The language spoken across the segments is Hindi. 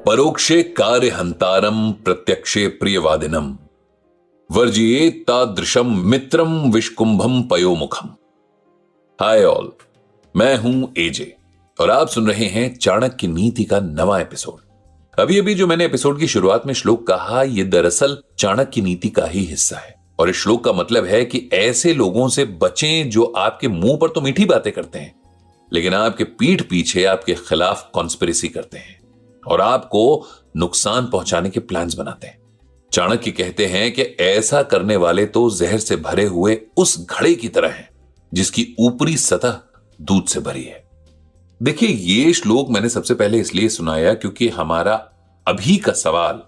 परोक्षे कार्य हंतारम प्रत्यक्षे प्रियवादिनम वर्जिए तादृशम मित्रम विष्कुंभम पयोमुखम। हाय ऑल, मैं हूं एजे और आप सुन रहे हैं चाणक्य नीति का नवा एपिसोड। अभी अभी जो मैंने एपिसोड की शुरुआत में श्लोक कहा, यह दरअसल चाणक्य नीति का ही हिस्सा है। और इस श्लोक का मतलब है कि ऐसे लोगों से बचें जो आपके मुंह पर तो मीठी बातें करते हैं, लेकिन आपके पीठ पीछे आपके खिलाफ कॉन्स्पिरेसी करते हैं और आपको नुकसान पहुंचाने के प्लान्स बनाते हैं। चाणक्य कहते हैं कि ऐसा करने वाले तो जहर से भरे हुए उस घड़े की तरह हैं जिसकी ऊपरी सतह दूध से भरी है। देखिए, ये श्लोक मैंने सबसे पहले इसलिए सुनाया क्योंकि हमारा अभी का सवाल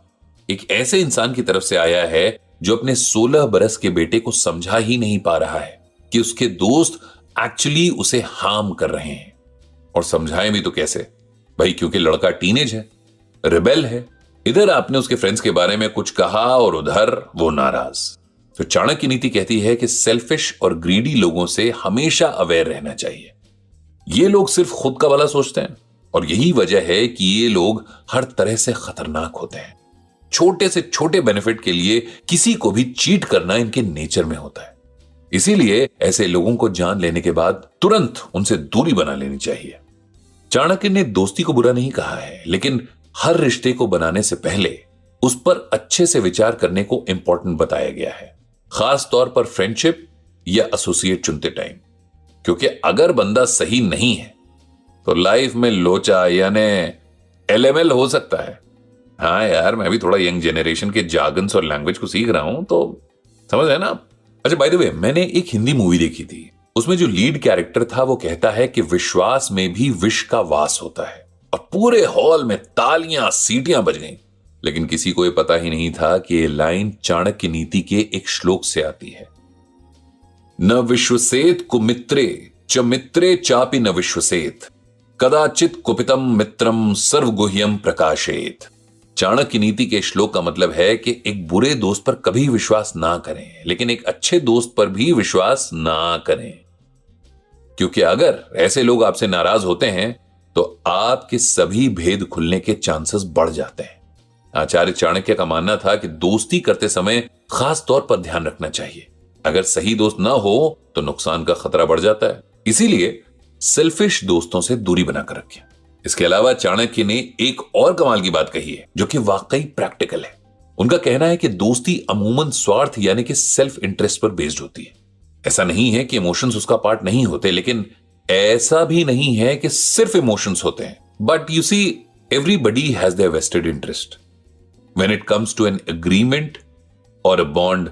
एक ऐसे इंसान की तरफ से आया है जो अपने 16 बरस के बेटे को समझा ही नहीं पा रहा है कि उसके दोस्त एक्चुअली उसे हार्म कर रहे हैं। और समझाएं भी तो कैसे भाई, क्योंकि लड़का टीनेज है, रिबेल है। इधर आपने उसके फ्रेंड्स के बारे में कुछ कहा और उधर वो नाराज। तो चाणक्य नीति कहती है कि सेल्फिश और ग्रीडी लोगों से हमेशा अवेयर रहना चाहिए। ये लोग सिर्फ खुद का भला सोचते हैं और यही वजह है कि ये लोग हर तरह से खतरनाक होते हैं। छोटे से छोटे बेनिफिट के लिए किसी को भी चीट करना इनके नेचर में होता है। इसीलिए ऐसे लोगों को जान लेने के बाद तुरंत उनसे दूरी बना लेनी चाहिए। चाणक्य ने दोस्ती को बुरा नहीं कहा है, लेकिन हर रिश्ते को बनाने से पहले उस पर अच्छे से विचार करने को इंपॉर्टेंट बताया गया है, खास तौर पर फ्रेंडशिप या एसोसिएट चुनते टाइम। क्योंकि अगर बंदा सही नहीं है तो लाइफ में लोचा यानी एलएमएल हो सकता है। हाँ यार, मैं भी थोड़ा यंग जनरेशन के जार्गन्स और लैंग्वेज को सीख रहा हूं, तो समझ रहे ना आप। अच्छा, बाय द वे, मैंने एक हिंदी मूवी देखी थी। उसमें जो लीड कैरेक्टर था वो कहता है कि विश्वास में भी विष का वास होता है। और पूरे हॉल में तालियां सीटियां बज गईं। लेकिन किसी को यह पता ही नहीं था कि ये लाइन चाणक्य नीति के एक श्लोक से आती है। न विश्वसेत कुमित्रे च मित्रे चापि न विश्वसेत कदाचित कुपितम मित्रम सर्वगुह्यम प्रकाशेत। चाणक्य नीति के श्लोक का मतलब है कि एक बुरे दोस्त पर कभी विश्वास ना करें, लेकिन एक अच्छे दोस्त पर भी विश्वास ना करें। क्योंकि अगर ऐसे लोग आपसे नाराज होते हैं तो आपके सभी भेद खुलने के चांसेस बढ़ जाते हैं। आचार्य चाणक्य का मानना था कि दोस्ती करते समय खास तौर पर ध्यान रखना चाहिए। अगर सही दोस्त ना हो तो नुकसान का खतरा बढ़ जाता है। इसीलिए सेल्फिश दोस्तों से दूरी बनाकर रखें। इसके अलावा चाणक्य ने एक और कमाल की बात कही है जो कि वाकई प्रैक्टिकल है। उनका कहना है कि दोस्ती अमूमन स्वार्थ यानी कि सेल्फ इंटरेस्ट पर बेस्ड होती है। ऐसा नहीं है कि इमोशंस उसका पार्ट नहीं होते, लेकिन ऐसा भी नहीं है कि सिर्फ इमोशंस होते हैं। But you see, everybody has their vested interest when it comes to an agreement और अ बॉन्ड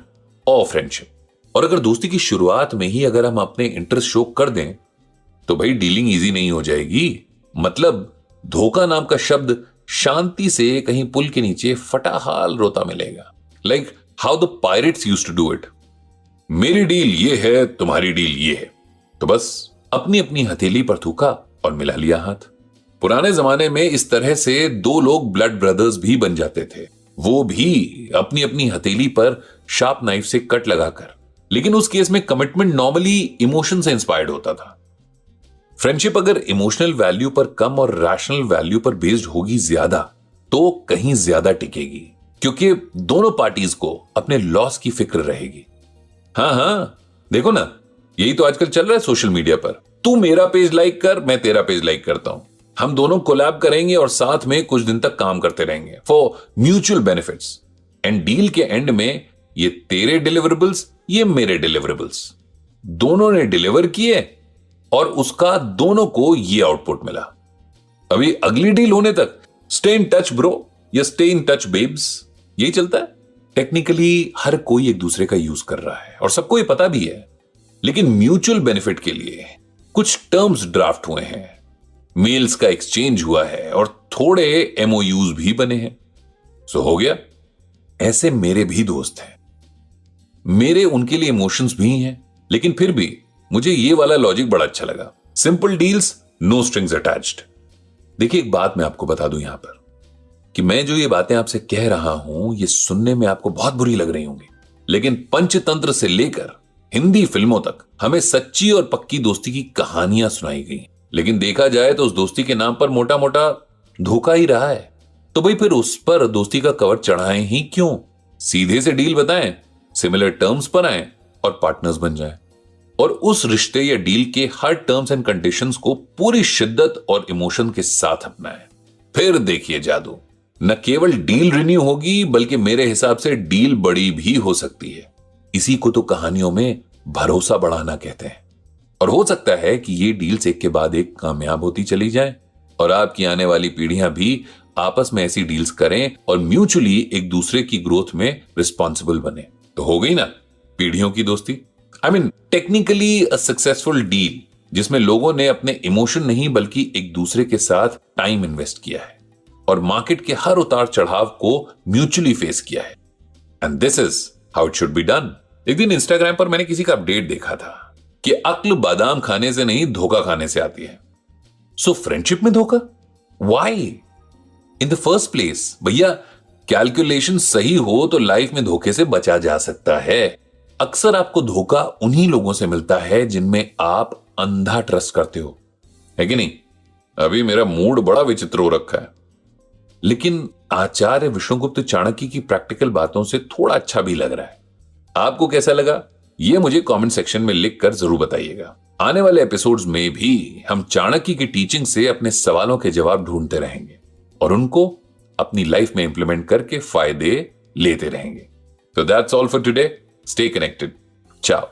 और फ्रेंडशिप। और अगर दोस्ती की शुरुआत में ही अगर हम अपने इंटरेस्ट शो कर दें तो भाई डीलिंग इजी नहीं हो जाएगी। मतलब धोखा नाम का शब्द शांति से कहीं पुल के नीचे फटाहाल रोता मिलेगा। Like how the pirates used to do it. मेरी डील ये है, तुम्हारी डील ये है, तो बस अपनी अपनी हथेली पर थूका और मिला लिया हाथ। पुराने जमाने में इस तरह से दो लोग ब्लड ब्रदर्स भी बन जाते थे, वो भी अपनी अपनी हथेली पर शार्प नाइफ से कट लगाकर। लेकिन उस केस में कमिटमेंट नॉर्मली इमोशन से इंस्पायर्ड होता था। फ्रेंडशिप अगर इमोशनल वैल्यू पर कम और रैशनल वैल्यू पर बेस्ड होगी ज्यादा तो कहीं ज्यादा टिकेगी, क्योंकि दोनों पार्टीज को अपने लॉस की फिक्र रहेगी। हाँ, देखो ना, यही तो आजकल चल रहा है सोशल मीडिया पर। तू मेरा पेज लाइक कर, मैं तेरा पेज लाइक करता हूं। हम दोनों कोलैब करेंगे और साथ में कुछ दिन तक काम करते रहेंगे for mutual benefits. And deal के एंड में ये तेरे डिलीवरेबल्स, ये मेरे डिलीवरेबल्स, दोनों ने डिलीवर किए और उसका दोनों को ये आउटपुट मिला। अभी अगली डील होने तक स्टे इन टच ब्रो या स्टे इन टच बेब्स, यही चलता है। टेक्निकली हर कोई एक दूसरे का यूज कर रहा है और सबको ये पता भी है, लेकिन म्यूचुअल बेनिफिट के लिए कुछ टर्म्स ड्राफ्ट हुए हैं, मेल्स का एक्सचेंज हुआ है और थोड़े एमओयूज भी बने हैं। सो हो गया। ऐसे मेरे भी दोस्त हैं, मेरे उनके लिए इमोशंस भी हैं, लेकिन फिर भी मुझे ये वाला लॉजिक बड़ा अच्छा लगा। Simple deals, no strings attached. देखिए, एक बात मैं आपको बता दूं यहां पर कि मैं जो ये बातें आपसे कह रहा हूं, ये सुनने में आपको बहुत बुरी लग रही होंगी, लेकिन पंचतंत्र से लेकर हिंदी फिल्मों तक हमें सच्ची और पक्की दोस्ती की कहानियां सुनाई गई। लेकिन देखा जाए तो उस दोस्ती के नाम पर मोटा मोटा धोखा ही रहा है। तो भाई फिर उस पर दोस्ती का कवर चढ़ाएं ही क्यों? सीधे से डील बताएं, सिमिलर टर्म्स पर आएं और पार्टनर्स बन जाएं, और उस रिश्ते या डील के हर टर्म्स एंड कंडीशंस को पूरी शिद्दत और इमोशन के साथ अपनाएं। फिर देखिए जादू, न केवल डील रिन्यू होगी बल्कि मेरे हिसाब से डील बड़ी भी हो सकती है। इसी को तो कहानियों में भरोसा बढ़ाना कहते हैं। और हो सकता है कि ये डील्स एक के बाद एक कामयाब होती चली जाए और आपकी आने वाली पीढ़ियां भी आपस में ऐसी डील्स करें और म्यूचुअली एक दूसरे की ग्रोथ में रिस्पॉन्सिबल बने। तो हो गई ना पीढ़ियों की दोस्ती। I mean technically a successful deal जिसमें लोगों ने अपने इमोशन नहीं बल्कि एक दूसरे के साथ टाइम इन्वेस्ट किया है और मार्केट के हर उतार चढ़ाव को म्यूचुअली फेस किया है। And this is how it should be done. एक दिन इंस्टाग्राम पर मैंने किसी का अपडेट देखा था कि अक्ल बादाम खाने से नहीं धोखा खाने से आती है। सो फ्रेंडशिप में धोखा? Why in the first place? भैया कैलकुलेशन सही हो तो लाइफ में धोखे से बचा जा सकता है। अक्सर आपको धोखा उन्हीं लोगों से मिलता है जिनमें आप अंधा ट्रस्ट करते हो, है कि नहीं? अभी मेरा मूड बड़ा विचित्र हो रखा है, लेकिन आचार्य विष्णुगुप्त चाणक्य की प्रैक्टिकल बातों से थोड़ा अच्छा भी लग रहा है। आपको कैसा लगा ये मुझे कमेंट सेक्शन में लिखकर जरूर बताइएगा। आने वाले एपिसोड्स में भी हम चाणक्य की टीचिंग से अपने सवालों के जवाब ढूंढते रहेंगे और उनको अपनी लाइफ में इंप्लीमेंट करके फायदे लेते रहेंगे। So that's all for today. Stay connected. Ciao.